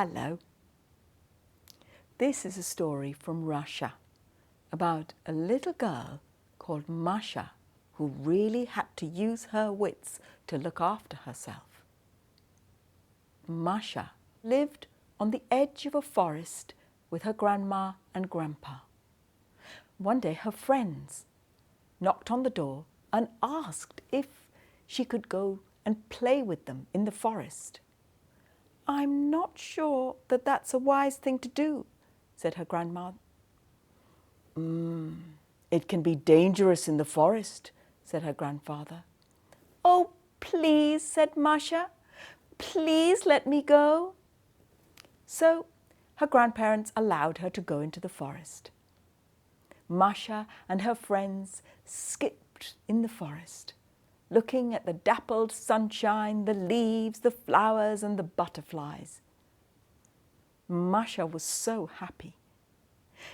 Hello. This is a story from Russia about a little girl called Masha who really had to use her wits to look after herself. Masha lived on the edge of a forest with her grandma and grandpa. One day her friends knocked on the door and asked if she could go and play with them in the forest. "I'm not sure that that's a wise thing to do," said her grandma. It can be dangerous in the forest," said her grandfather. "Oh, please," said Masha, "please let me go." So her grandparents allowed her to go into the forest. Masha and her friends skipped in the forest, looking at the dappled sunshine, the leaves, the flowers, and the butterflies. Masha was so happy.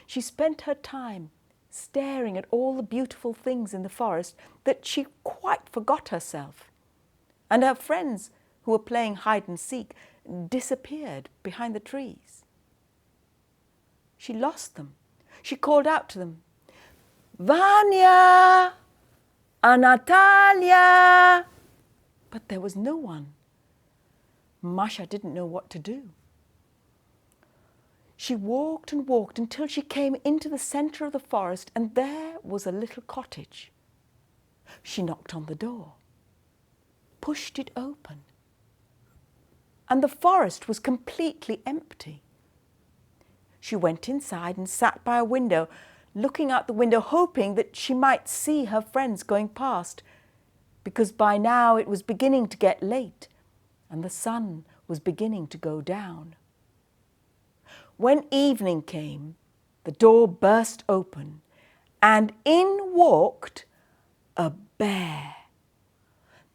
She spent her time staring at all the beautiful things in the forest that she quite forgot herself. And her friends, who were playing hide and seek, disappeared behind the trees. She lost them. She called out to them, "Vanya! Anatolia!" But there was no one. Masha didn't know what to do. She walked and walked until she came into the center of the forest, and there was a little cottage. She knocked on the door, pushed it open, and the forest was completely empty. She went inside and sat by a window, looking out the window, hoping that she might see her friends going past, because by now it was beginning to get late and the sun was beginning to go down. When evening came, the door burst open and in walked a bear.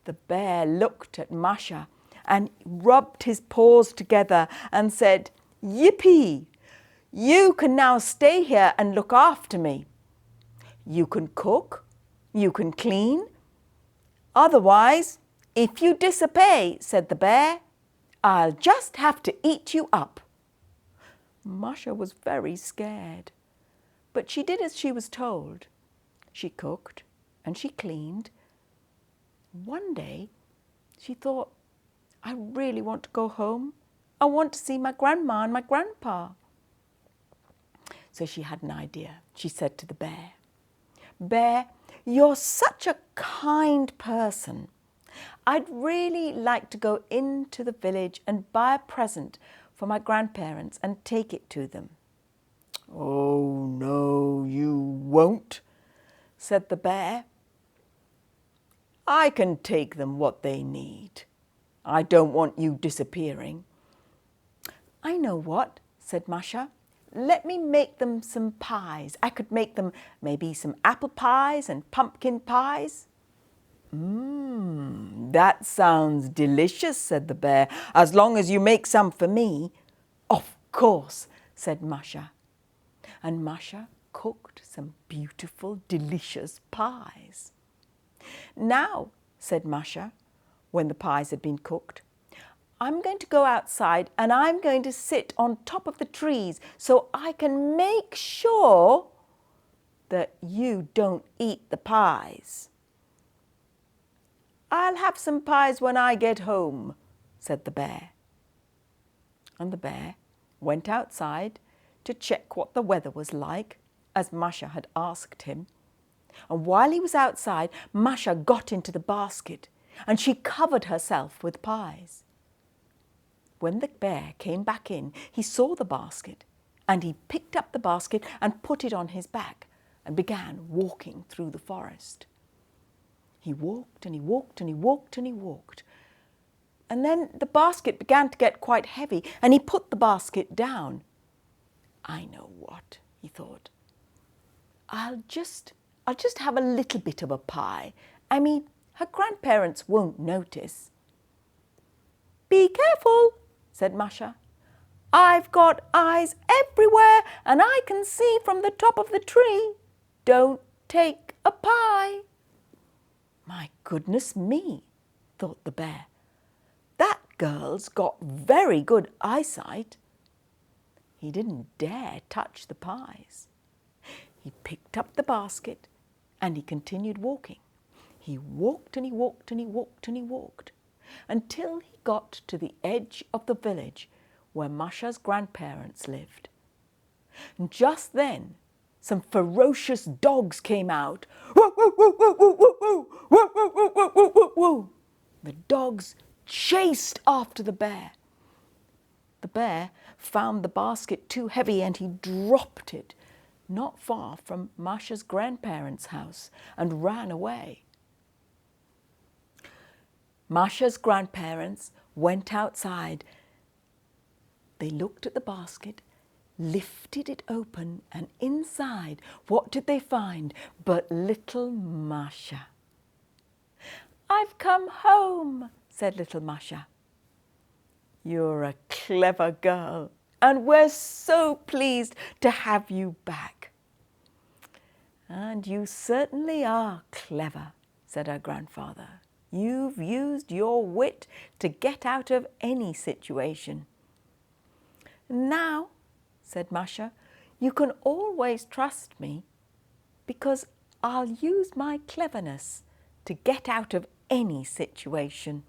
The bear looked at Masha and rubbed his paws together and said, "Yippee! You can now stay here and look after me. You can cook, you can clean. Otherwise, if you disobey," said the bear, "I'll just have to eat you up." Masha was very scared, but she did as she was told. She cooked and she cleaned. One day, she thought, "I really want to go home. I want to see my grandma and my grandpa." So she had an idea. She said to the bear, "Bear, you're such a kind person. I'd really like to go into the village and buy a present for my grandparents and take it to them." "Oh, no, you won't," said the bear. "I can take them what they need. I don't want you disappearing." "I know what," said Masha. "Let me make them some pies. I could make them maybe some apple pies and pumpkin pies." "That sounds delicious," said the bear, "as long as you make some for me." "Of course," said Masha. And Masha cooked some beautiful, delicious pies. "Now," said Masha, when the pies had been cooked, "I'm going to go outside and I'm going to sit on top of the trees so I can make sure that you don't eat the pies." "I'll have some pies when I get home," said the bear. And the bear went outside to check what the weather was like, as Masha had asked him. And while he was outside, Masha got into the basket and she covered herself with pies. When the bear came back in, he saw the basket and he picked up the basket and put it on his back and began walking through the forest. He walked and he walked and he walked and he walked. And then the basket began to get quite heavy and he put the basket down. "I know what," he thought. I'll just have a little bit of a pie. I mean, her grandparents won't notice." "Be careful," said Masha. "I've got eyes everywhere and I can see from the top of the tree. Don't take a pie." "My goodness me," thought the bear. "That girl's got very good eyesight. He didn't dare touch the pies. He picked up the basket and he continued walking. He walked and he walked and he walked and he walked until he got to the edge of the village where Masha's grandparents lived. And just then, some ferocious dogs came out. Woo, woo, woo, woo, woo, woo, woo, woo, woo, woo, woo, woo, woo, woo. The dogs chased after the bear. The bear found the basket too heavy and he dropped it not far from Masha's grandparents' house and ran away. Masha's grandparents went outside. They looked at the basket, lifted it open, and inside, what did they find but little Masha? "I've come home," said little Masha. "You're a clever girl, and we're so pleased to have you back." "And you certainly are clever," said her grandfather. "You've used your wit to get out of any situation." "Now," said Masha, "you can always trust me because I'll use my cleverness to get out of any situation."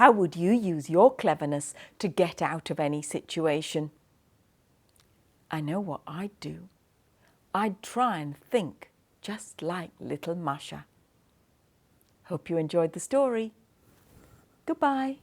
"How would you use your cleverness to get out of any situation?" "I know what I'd do. I'd try and think just like little Masha." Hope you enjoyed the story. Goodbye.